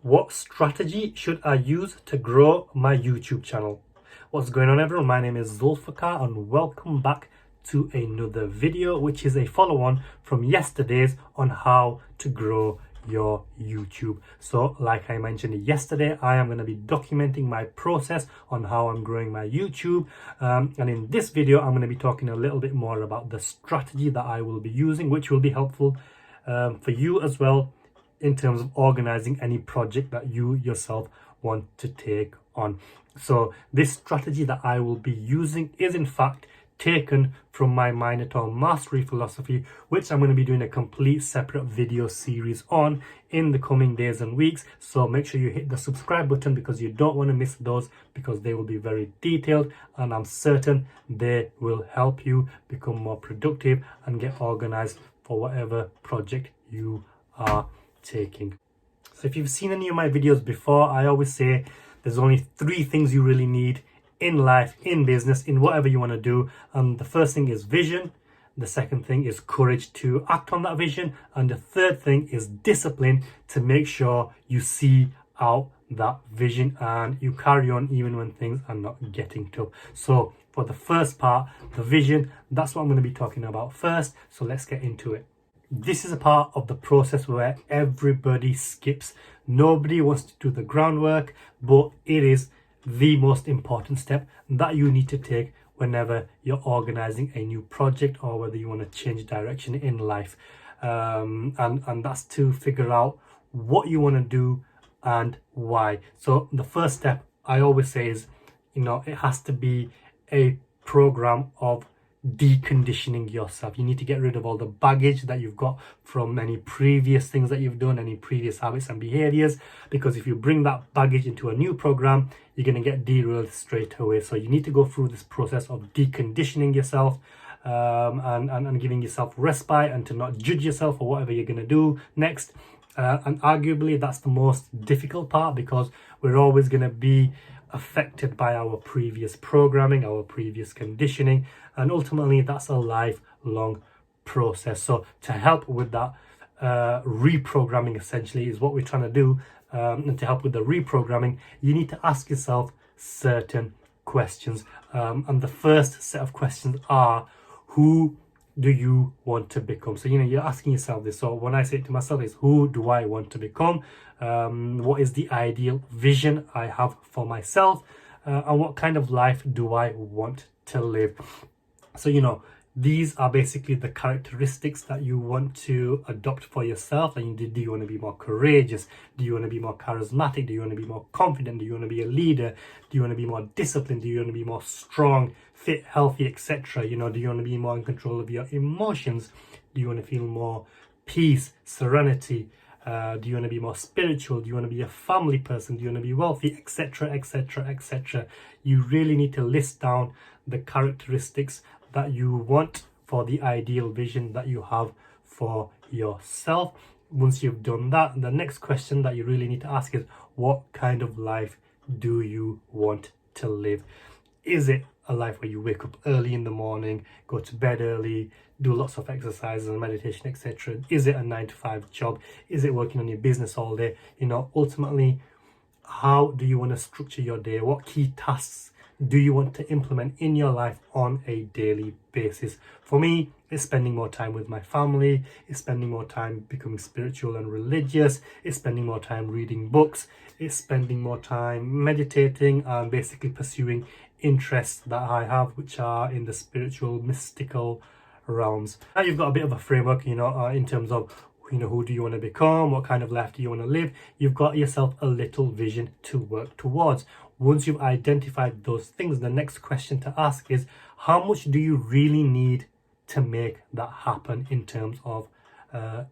What strategy should I use to grow my YouTube channel? What's going on, everyone? My name is Zulfikar and welcome back to another video, which is a follow-on from yesterday's on how to grow your YouTube. So like I mentioned yesterday, I am going to be documenting my process on how I'm growing my YouTube, and in this video I'm going to be talking a little bit more about the strategy that I will be using, which will be helpful for you as well in terms of organizing any project that you yourself want to take on. So this strategy that I will be using is in fact taken from my Minotaur Mastery philosophy, which I'm going to be doing a complete separate video series on in the coming days and weeks. So make sure you hit the subscribe button because you don't want to miss those, because they will be very detailed and I'm certain they will help you become more productive and get organized for whatever project you are taking. So if you've seen any of my videos before, I always say there's only 3 things you really need in life, in business, in whatever you want to do. And the first thing is vision, the second thing is courage to act on that vision, and the third thing is discipline to make sure you see out that vision and you carry on even when things are not getting tough. So for the first part, the vision, that's what I'm going to be talking about first. So let's get into it. This is a part of the process where everybody skips. Nobody wants to do the groundwork, but it is the most important step that you need to take whenever you're organizing a new project or whether you want to change direction in life. And that's to figure out what you want to do and why. So the first step I always say is, it has to be a program of deconditioning yourself. You need to get rid of all the baggage that you've got from any previous things that you've done, any previous habits and behaviors, because if you bring that baggage into a new program, you're going to get derailed straight away. So you need to go through this process of deconditioning yourself, and giving yourself respite and to not judge yourself for whatever you're going to do next. And arguably that's the most difficult part, because we're always going to be affected by our previous programming, our previous conditioning, and ultimately that's a lifelong process. So to help with that reprogramming essentially is what we're trying to do, and to help with the reprogramming, you need to ask yourself certain questions, and the first set of questions are, who do you want to become? So you're asking yourself this. So when I say it to myself, is who do I want to become? What is the ideal vision I have for myself, and what kind of life do I want to live? So these are basically the characteristics that you want to adopt for yourself. And do you want to be more courageous? Do you want to be more charismatic? Do you want to be more confident? Do you want to be a leader? Do you want to be more disciplined? Do you want to be more strong, fit, healthy, etc.? Do you want to be more in control of your emotions? Do you want to feel more peace, serenity? Do you want to be more spiritual? Do you want to be a family person? Do you want to be wealthy, etc., etc., etc.? You really need to list down the characteristics that you want for the ideal vision that you have for yourself. Once you've done that, the next question that you really need to ask is, what kind of life do you want to live? Is it a life where you wake up early in the morning, go to bed early, do lots of exercises and meditation, etc.? Is it a 9-to-5 job? Is it working on your business all day? Ultimately, how do you want to structure your day? What key tasks do you want to implement in your life on a daily basis? For me, it's spending more time with my family, it's spending more time becoming spiritual and religious, it's spending more time reading books, it's spending more time meditating and basically pursuing interests that I have, which are in the spiritual, mystical realms. Now you've got a bit of a framework, in terms of who do you want to become, what kind of life do you want to live. You've got yourself a little vision to work towards. Once you've identified those things, the next question to ask is, how much do you really need to make that happen in terms of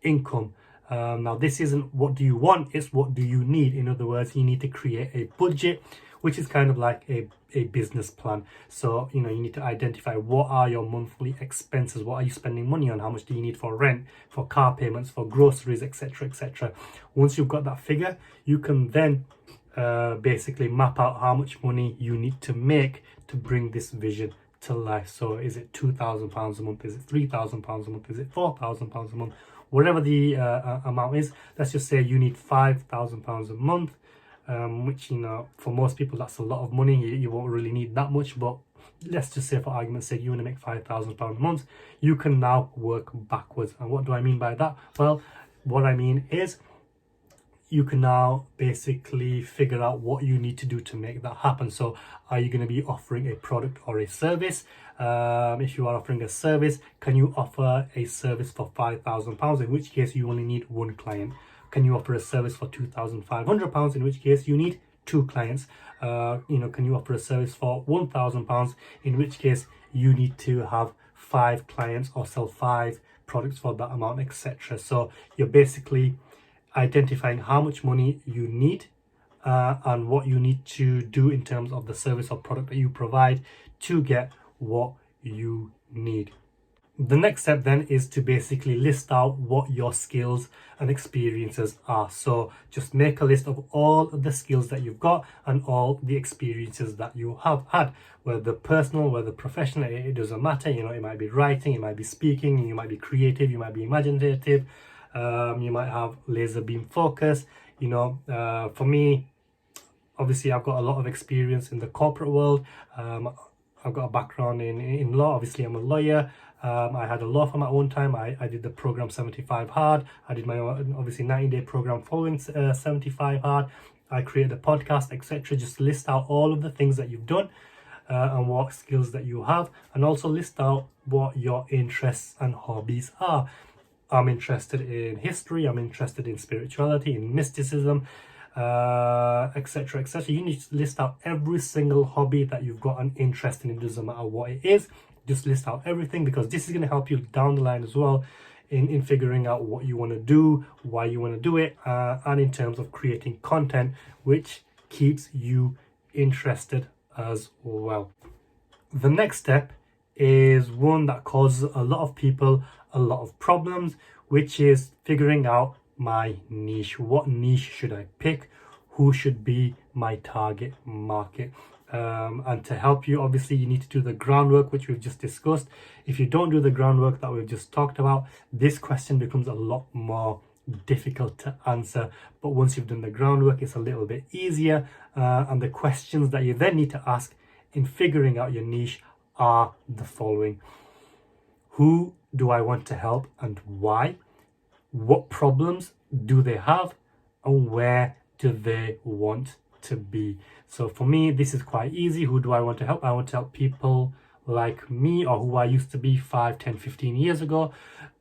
income? Now this isn't what do you want, it's what do you need. In other words, you need to create a budget, which is kind of like a business plan. So you need to identify, what are your monthly expenses, what are you spending money on, how much do you need for rent, for car payments, for groceries, etc., etc. Once you've got that figure, you can then basically map out how much money you need to make to bring this vision to life. So is it £2,000 a month? Is it £3,000 a month? Is it £4,000 a month? whatever the amount is. Let's just say you need £5,000 a month, which, you know, for most people that's a lot of money. You won't really need that much, but let's just say for argument's sake you want to make £5,000 a month. You can now work backwards. And what do I mean by that? Well, what I mean is you can now basically figure out what you need to do to make that happen. So are you going to be offering a product or a service? If you are offering a service, can you offer a service for £5,000, in which case you only need one client? Can you offer a service for £2,500, in which case you need two clients? Can you offer a service for £1,000, in which case you need to have 5 clients or sell 5 products for that amount, etc. So you're basically identifying how much money you need and what you need to do in terms of the service or product that you provide to get what you need. The next step then is to basically list out what your skills and experiences are. So just make a list of all of the skills that you've got and all the experiences that you have had, whether personal, whether professional, it doesn't matter. You know, it might be writing, it might be speaking, you might be creative, you might be imaginative, you might have laser beam focus. For me, obviously I've got a lot of experience in the corporate world. I've got a background in law. Obviously I'm a lawyer. I had a law firm at one time. I did the program 75 hard. I did my own, obviously 90-day program following 75 hard. I created a podcast, etc. Just list out all of the things that you've done and what skills that you have, and also list out what your interests and hobbies are. I'm interested in history, I'm interested in spirituality, in mysticism, etc, etc. You need to list out every single hobby that you've got an interest in. It doesn't matter what it is, just list out everything, because this is going to help you down the line as well in figuring out what you want to do, why you want to do it, and in terms of creating content which keeps you interested as well. The next step is one that causes a lot of people a lot of problems, which is figuring out my niche. What niche should I pick? Who should be my target market? And to help you, obviously you need to do the groundwork, which we've just discussed. If you don't do the groundwork that we've just talked about, this question becomes a lot more difficult to answer. But once you've done the groundwork, it's a little bit easier, and the questions that you then need to ask in figuring out your niche are the following: who do I want to help and why? What problems do they have, and where do they want to be? So for me, this is quite easy. Who do I want to help? I want to help people like me, or who I used to be 5, 10, 15 years ago.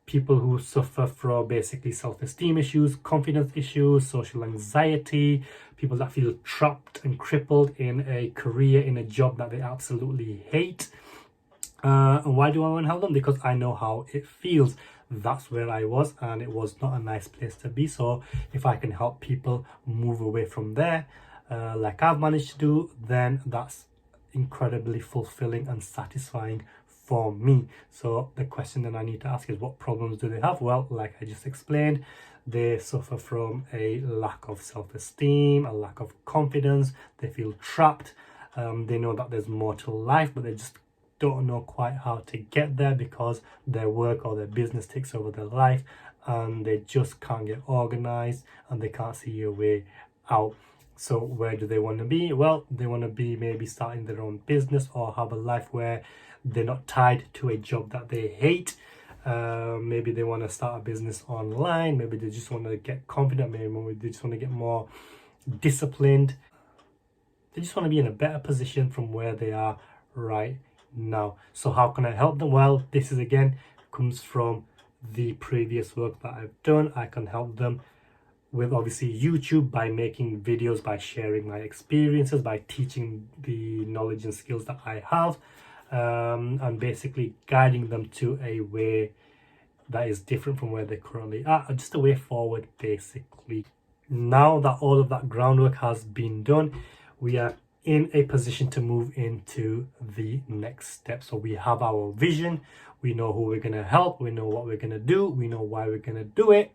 People who suffer from basically self-esteem issues, confidence issues, social anxiety, people that feel trapped and crippled in a career, in a job that they absolutely hate. And why do I want to help them? Because I know how it feels. That's where I was, and it was not a nice place to be. So if I can help people move away from there, like I've managed to do, then that's incredibly fulfilling and satisfying for me. So the question that I need to ask is, what problems do they have? Well, like I just explained, they suffer from a lack of self-esteem, a lack of confidence. They feel trapped. They know that there's more to life, but they just don't know quite how to get there because their work or their business takes over their life, and they just can't get organized and they can't see a way out. So where do they want to be? Well, they want to be maybe starting their own business, or have a life where they're not tied to a job that they hate. Maybe they want to start a business online. Maybe they just want to get confident. Maybe they just want to get more disciplined. They just want to be in a better position from where they are right now. So how can I help them? Well, this is again comes from the previous work that I've done. I can help them with obviously YouTube, by making videos, by sharing my experiences, by teaching the knowledge and skills that I have, and basically guiding them to a way that is different from where they currently are, just a way forward basically. Now that all of that groundwork has been done, we are in a position to move into the next step. So we have our vision, we know who we're going to help, we know what we're going to do, we know why we're going to do it.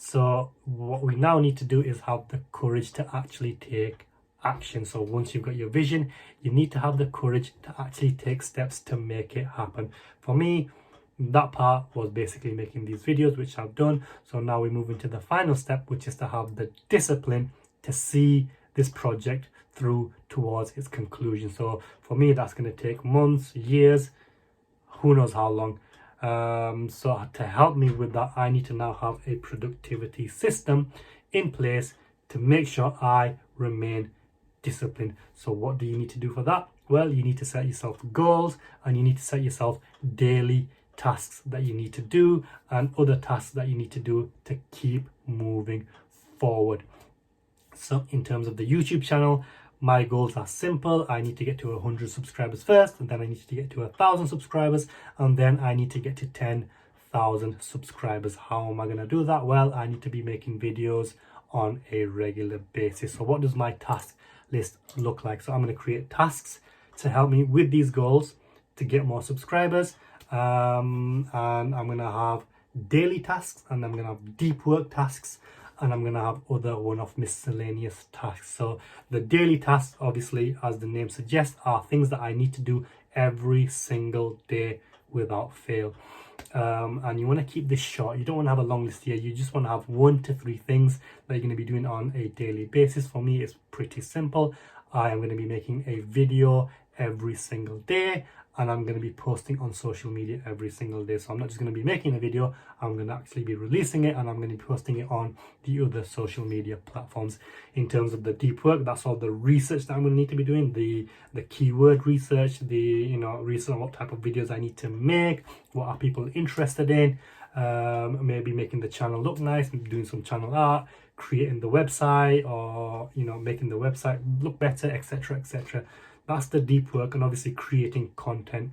So what we now need to do is have the courage to actually take action. So once you've got your vision, you need to have the courage to actually take steps to make it happen. For me, that part was basically making these videos, which I've done. So now we move into the final step, which is to have the discipline to see this project through towards its conclusion. So for me, that's going to take months, years, who knows how long. So to help me with that, I need to now have a productivity system in place to make sure I remain disciplined. So what do you need to do for that? Well, you need to set yourself goals, and you need to set yourself daily tasks that you need to do and other tasks that you need to do to keep moving forward. So in terms of the YouTube channel, my goals are simple. I need to get to 100 subscribers first, and then I need to get to 1,000 subscribers, and then I need to get to 10,000 subscribers. How am I going to do that? Well, I need to be making videos on a regular basis. So what does my task list look like? So I'm going to create tasks to help me with these goals to get more subscribers, and I'm going to have daily tasks, and I'm going to have deep work tasks, and I'm going to have other one-off miscellaneous tasks. So the daily tasks, obviously, as the name suggests, are things that I need to do every single day without fail. And you want to keep this short. You don't want to have a long list here. You just want to have 1 to 3 things that you're going to be doing on a daily basis. For me, it's pretty simple. I am going to be making a video every single day, and I'm going to be posting on social media every single day. So I'm not just going to be making a video, I'm going to actually be releasing it, and I'm going to be posting it on the other social media platforms. In terms of the deep work, that's all the research that I'm going to need to be doing, the keyword research, the research on what type of videos I need to make, what are people interested in, maybe making the channel look nice, doing some channel art, creating the website, or making the website look better, etc, etc. That's the deep work. And obviously creating content,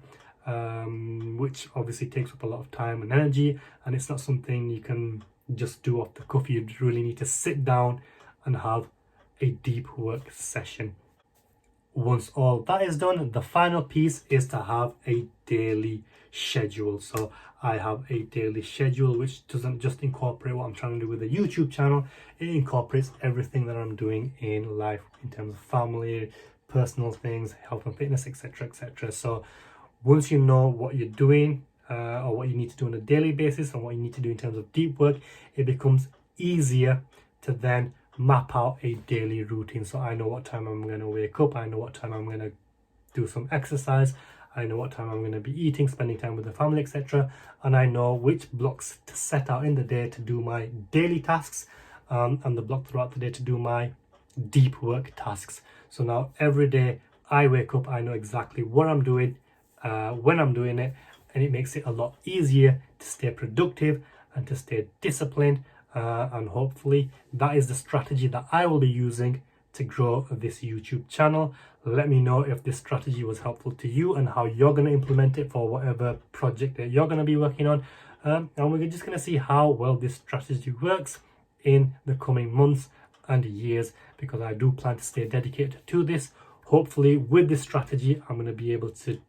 which obviously takes up a lot of time and energy, and it's not something you can just do off the cuff. You really need to sit down and have a deep work session. Once all that is done, the final piece is to have a daily schedule. So I have a daily schedule which doesn't just incorporate what I'm trying to do with the YouTube channel, it incorporates everything that I'm doing in life in terms of family, personal things, health and fitness, etc, etc. So once you know what you're doing, or what you need to do on a daily basis, and what you need to do in terms of deep work, it becomes easier to then map out a daily routine. So I know what time I'm going to wake up, I know what time I'm going to do some exercise, I know what time I'm going to be eating, spending time with the family, etc. And I know which blocks to set out in the day to do my daily tasks, and the block throughout the day to do my deep work tasks. So now every day I wake up, I know exactly what I'm doing, when I'm doing it, and it makes it a lot easier to stay productive and to stay disciplined. And hopefully that is the strategy that I will be using to grow this YouTube channel. Let me know if this strategy was helpful to you and how you're going to implement it for whatever project that you're going to be working on. And we're just going to see how well this strategy works in the coming months and years, because I do plan to stay dedicated to this. Hopefully with this strategy, I'm going to be able to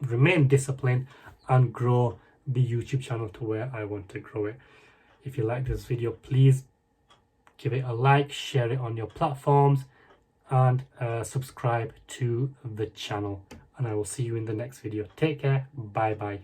remain disciplined and grow the YouTube channel to where I want to grow it. If you like this video, please give it a like, share it on your platforms, and subscribe to the channel. And I will see you in the next video. Take care. Bye bye.